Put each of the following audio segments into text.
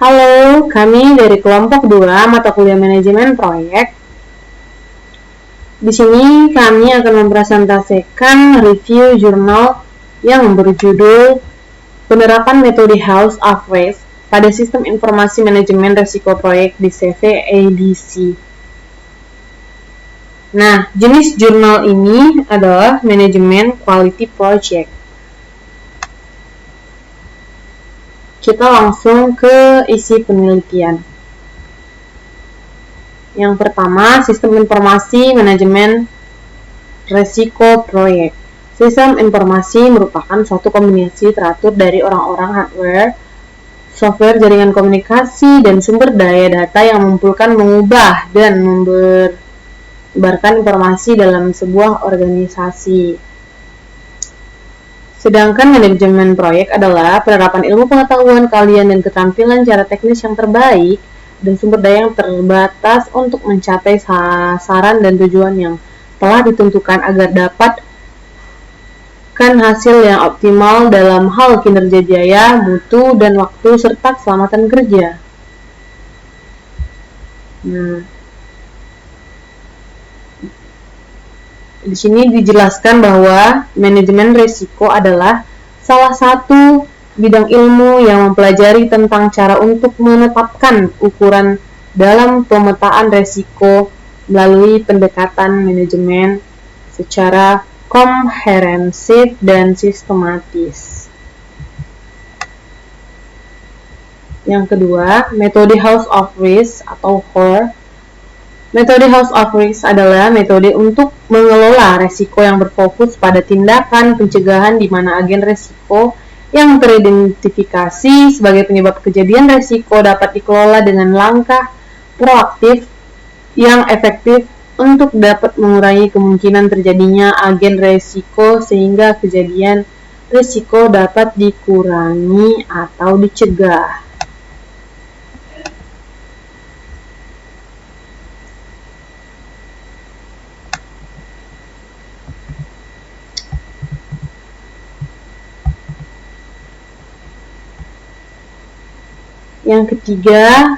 Halo, kami dari kelompok 2 mata kuliah manajemen proyek. Di sini kami akan mempresentasikan review jurnal yang berjudul Penerapan Metode House of Risk pada Sistem Informasi Manajemen Risiko Proyek di CV ADC. Nah, jenis jurnal ini adalah Manajemen Quality Project. Kita langsung ke isi penelitian. Yang pertama, sistem informasi manajemen risiko proyek. Sistem informasi merupakan suatu kombinasi teratur dari orang-orang hardware, software, jaringan komunikasi, dan sumber daya data yang mengumpulkan, mengubah, dan menyebarkan informasi dalam sebuah organisasi. Sedangkan manajemen proyek adalah penerapan ilmu pengetahuan kalian dan keterampilan cara teknis yang terbaik dan sumber daya yang terbatas untuk mencapai sasaran dan tujuan yang telah ditentukan agar dapat hasil yang optimal dalam hal kinerja biaya, mutu, dan waktu, serta keselamatan kerja. Di sini dijelaskan bahwa manajemen risiko adalah salah satu bidang ilmu yang mempelajari tentang cara untuk menetapkan ukuran dalam pemetaan risiko melalui pendekatan manajemen secara komprehensif dan sistematis. Yang kedua, metode House of Risk atau HOR. Metode House of Risk adalah metode untuk mengelola risiko yang berfokus pada tindakan pencegahan di mana agen risiko yang teridentifikasi sebagai penyebab kejadian risiko dapat dikelola dengan langkah proaktif yang efektif untuk dapat mengurangi kemungkinan terjadinya agen risiko sehingga kejadian risiko dapat dikurangi atau dicegah. Yang ketiga,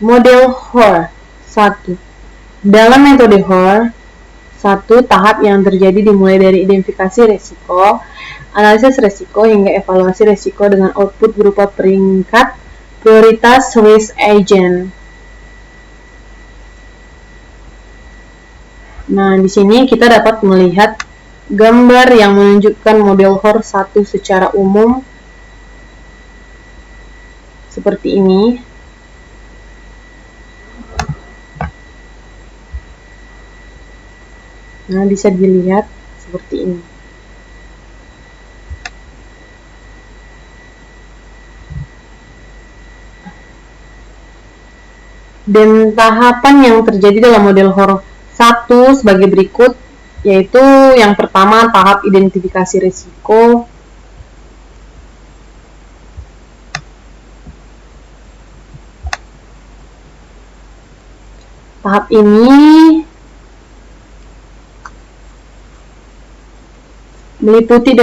model HOR. 1. Dalam metode HOR, 1. Tahap yang terjadi dimulai dari identifikasi risiko, analisis risiko, hingga evaluasi risiko dengan output berupa peringkat prioritas risk agent. Nah, di sini kita dapat melihat gambar yang menunjukkan model HOR 1 secara umum seperti ini. Nah, bisa dilihat seperti ini. Dan tahapan yang terjadi dalam model HOR 1 sebagai berikut, yaitu yang pertama tahap identifikasi risiko. Tahap ini meliputi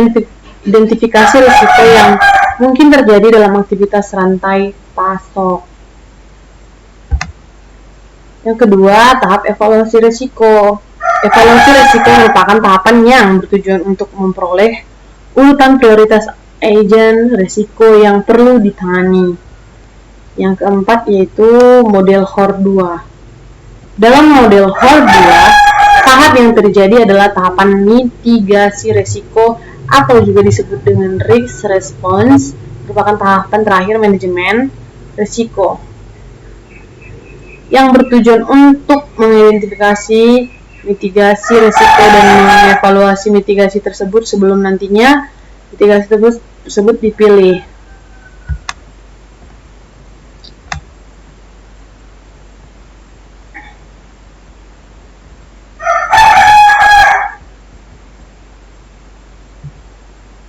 identifikasi risiko yang mungkin terjadi dalam aktivitas rantai pasok. Yang kedua, tahap evaluasi risiko. Evaluasi risiko merupakan tahapan yang bertujuan untuk memperoleh urutan prioritas agen risiko yang perlu ditangani. Yang keempat yaitu model HOR 2. Dalam model HOR 2, tahap yang terjadi adalah tahapan mitigasi risiko atau juga disebut dengan risk response, merupakan tahapan terakhir manajemen risiko yang bertujuan untuk mengidentifikasi mitigasi risiko dan mengevaluasi mitigasi tersebut sebelum nantinya mitigasi tersebut dipilih.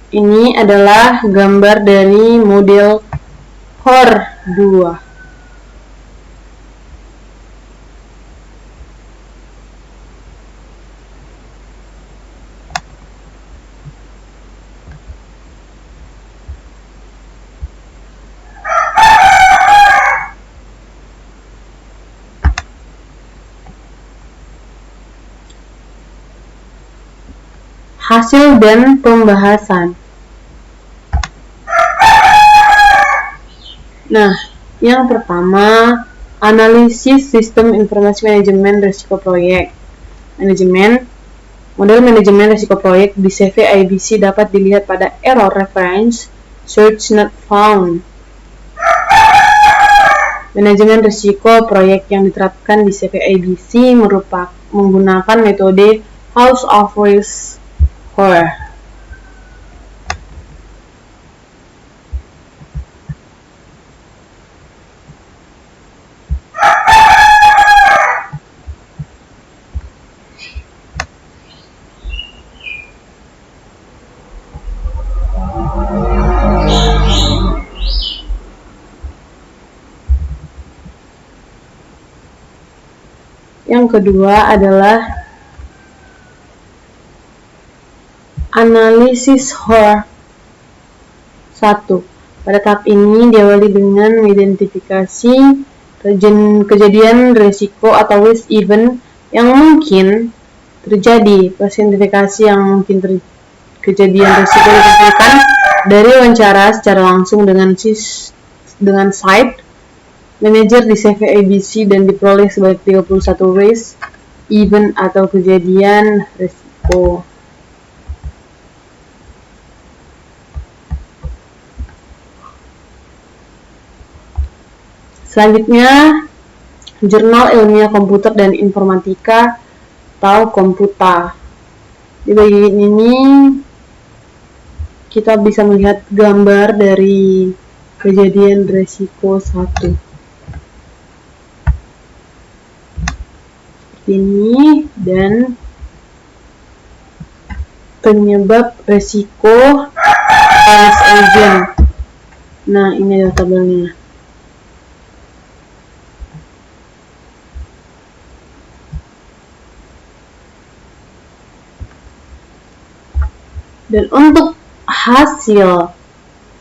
Ini adalah gambar dari model HOR 2. hasil dan pembahasan. Nah, yang pertama, analisis sistem informasi manajemen risiko proyek. Model manajemen risiko proyek di CV IBC dapat dilihat pada error reference search not found. Manajemen risiko proyek yang diterapkan di CV IBC menggunakan metode House of Risk HOR. Yang kedua adalah analisis HOR 1. Pada tahap ini diawali dengan mengidentifikasi kejadian risiko atau risk event yang mungkin terjadi. Klasifikasi yang mungkin kejadian risiko ditentukan dari wawancara secara langsung dengan site manager di CV IBC dan diperoleh sebanyak 31 risk event atau kejadian risiko. Selanjutnya, Jurnal Ilmiah Komputer dan Informatika atau Komputa. Di bagian ini kita bisa melihat gambar dari kejadian risiko 1. Seperti ini, dan penyebab risiko as agent. Nah, ini adalah tabelnya. Dan untuk hasil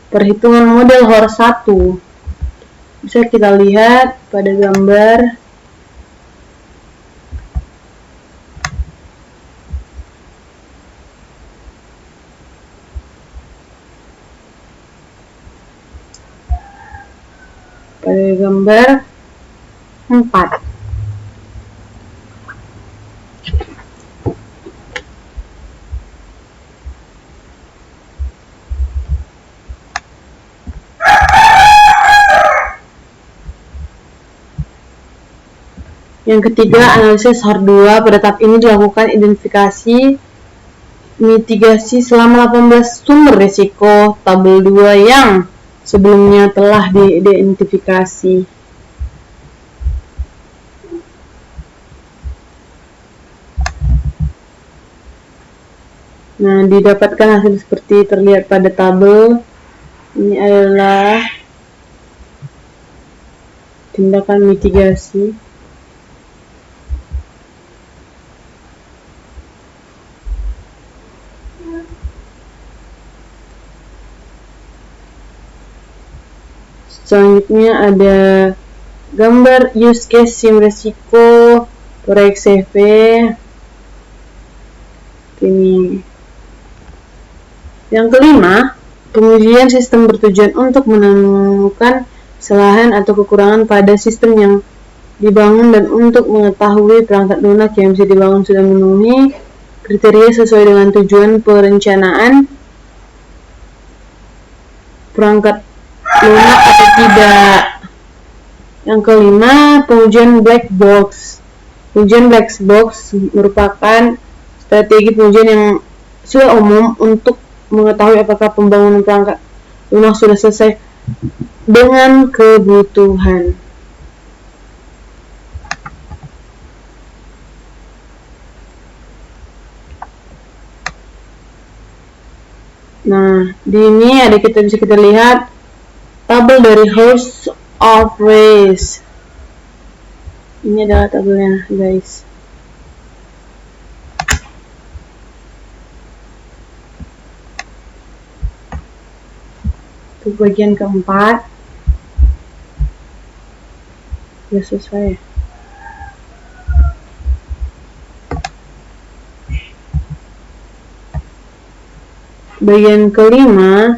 perhitungan model HOR 1 bisa kita lihat pada gambar pada gambar 4. Yang ketiga, analisis HOR 2. Pada tahap ini dilakukan identifikasi mitigasi selama 18 sumber risiko tabel 2 yang sebelumnya telah diidentifikasi. Nah, didapatkan hasil seperti terlihat pada tabel. Ini adalah tindakan mitigasi. Selanjutnya ada gambar use case sim resiko proyek CV. Ini. Yang kelima, pengujian sistem bertujuan untuk menemukan kesalahan atau kekurangan pada sistem yang dibangun dan untuk mengetahui perangkat lunak yang bisa dibangun sudah memenuhi kriteria sesuai dengan tujuan perencanaan perangkat lunak atau tidak. Yang kelima, pengujian black box. Pengujian black box merupakan strategi pengujian yang sudah umum untuk mengetahui apakah pembangunan perangkat lunak sudah selesai dengan kebutuhan. Nah, di ini bisa kita lihat tabel dari House of Risk. Ini adalah tabelnya, guys. Untuk bagian keempat sudah selesai. Bagian kelima,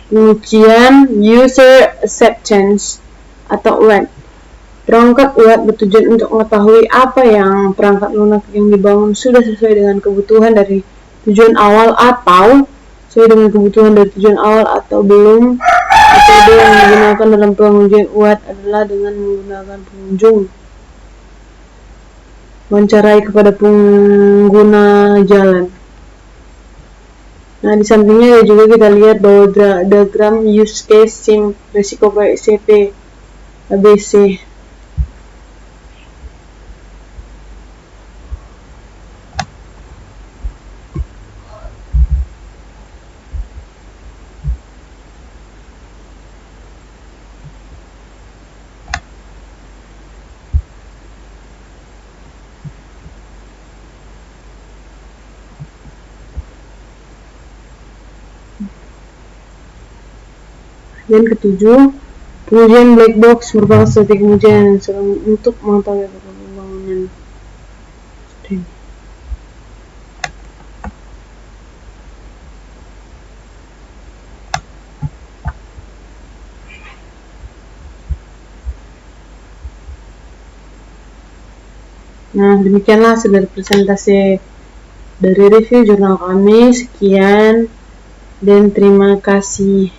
pengujian user acceptance atau UAT. Perangkat UAT bertujuan untuk mengetahui apa yang perangkat lunak yang dibangun sudah sesuai dengan kebutuhan dari tujuan awal atau sesuai dengan kebutuhan dari tujuan awal atau belum. Metode yang digunakan dalam pengujian UAT adalah dengan menggunakan pengunjung wawancarai kepada pengguna jalan. Nah, di sampingnya juga kita lihat bahwa diagram use case sim resiko proyek CP ABC. Dan ketujuh, pengujian black box merupakan strategi pengujian untuk mengetahui apakah pembangunan. Nah, demikianlah hasil dari presentasi dari review jurnal kami. Sekian dan terima kasih.